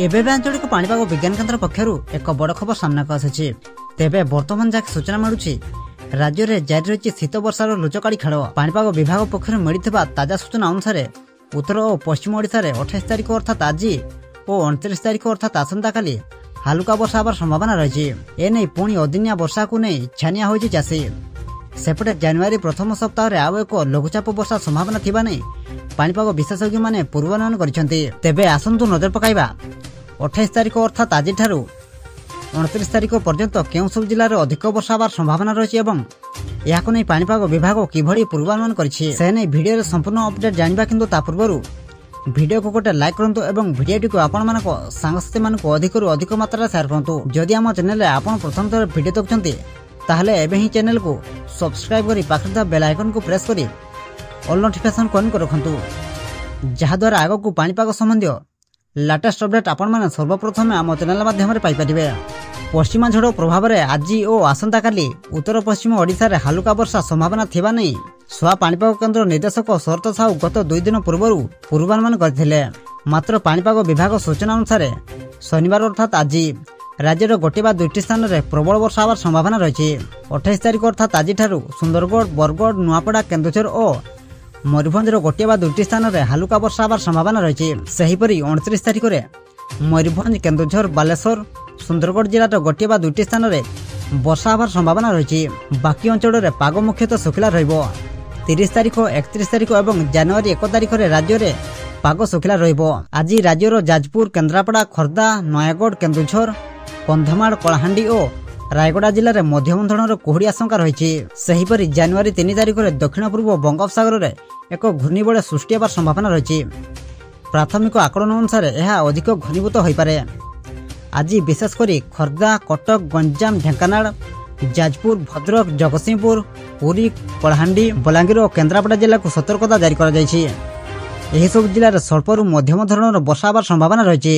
एबे आंचलिक पाणीपाग विज्ञान केन्द्र पक्षर एक बड़ खबर सामना आसी। तेबे वर्तमान जहाँ सूचना मिलूँ राज्य में जारी रही शीत वर्षार लुचकाड़ी खेल। पाणीपाग विभाग पक्षर मिलता ताजा सूचना अनुसार उत्तर और पश्चिम ओडिशा रे 28 तारिख अर्थात आज और 29 तारिख अर्थात आसंता काली हालुका वर्षा होबार संभावना रही। एने पुणी अदिनिया वर्षा को नहीं छानिया होइछि चाषी। सेपटे जनवरी प्रथम सप्ताह रे आउ एक लघुचाप वर्षा संभावना थिबा नै पाणीपाग विशेषज्ञ माने पूर्वानुमान करिसेंति। तेबे आसंतु नजर पकाइबा 28 तारिख अर्थात आज ठारू 29 तारिख पर्यंत केउं सब जिल्ला रे अधिक वर्षा होबार संभावना रही एवं याको नै पाणीपाग विभाग किभଳି पूर्वानुमान करिछि से नै भिडियो रे संपूर्ण अपडेट जानिबा। किंतु ता पूर्वरु वीडियो को गोटे लाइक करंतु एवं वीडियो को आपण मानको सांगसाथी मानको अधिकरु अधिक मात्रा शेयर करंतु। जदि आम चैनल रे आपण प्रथम थर वीडियो देखुछंती ताहले एबे ही चैनल को सब्सक्राइब करी पाखरे दा बेल आइकन को प्रेस करी ऑल नोटिफिकेशन ऑन कर रखंतु, जहा द्वारा आगो को पाणीपाग संबंधी लेटेस्ट अपडेट आपण माने सर्वप्रथम आम चैनल माध्यम रे पाई परिबे। पश्चिमा झड़ प्रभाव में आज और आसंता काली उत्तर पश्चिम ओडिशा रे हालुका वर्षा संभावना थिबा नै सुआ पाणीपाग केन्द्र निर्देशक शरत साहू गत 2 दिन पूर्व पूर्वानुमान करथिले। मात्र पाणीपाग विभाग सूचना अनुसार शनिवार अर्थात आज राज्यर गोटे बा दुईटी स्थान में प्रबल वर्षा होबार संभावना रही। 28 तारिख अर्थात आज ठारू सुंदरगढ़ बरगढ़ नुआपड़ा केन्दुझर और मयूरभंजर गोटे बा दुईटी स्थान में हालुका वर्षा होबार संभावना रही। सेहीपरि 29 तारिख में मयूरभंज केन्दुझर बालेश्वर सुंदरगढ़ जिलार गोटे बा दुईटी स्थान में वर्षा होबार संभावना रही। बाकी अंचल में पाग मुख्यतः सुखिला रहिबो। 30 तारिख 31 तारिख और जनवरी 1 तारिख में राज्य में पाग सुखिला रहिबो। आज राज्यर जाजपुर केन्द्रापड़ा खोर्धा नयागढ़ केन्दुझर कंधमाल कलाहांडी और रायगड़ा जिले में मध्यम धरण कुहुड़ी आशंका रही। सेहीपरि जनवरी 3 तारिख में दक्षिण पूर्व बंगोपसागर में एक घूर्णिबलय सृष्टि होबार संभावना रही। प्राथमिक आकलन अनुसार यह अधिक घनीभूत हो पारे। आज विशेषकर खोर्धा कटक गंजाम ढेंकानाल जाजपुर भद्रक जगतसिंहपुर पुरी कलाहांडी बलांगीर और केन्द्रापड़ा जिला को सतर्कता जारी कर सब जिले में स्वल्परू मध्यम धरण वर्षा होबार संभावना रही।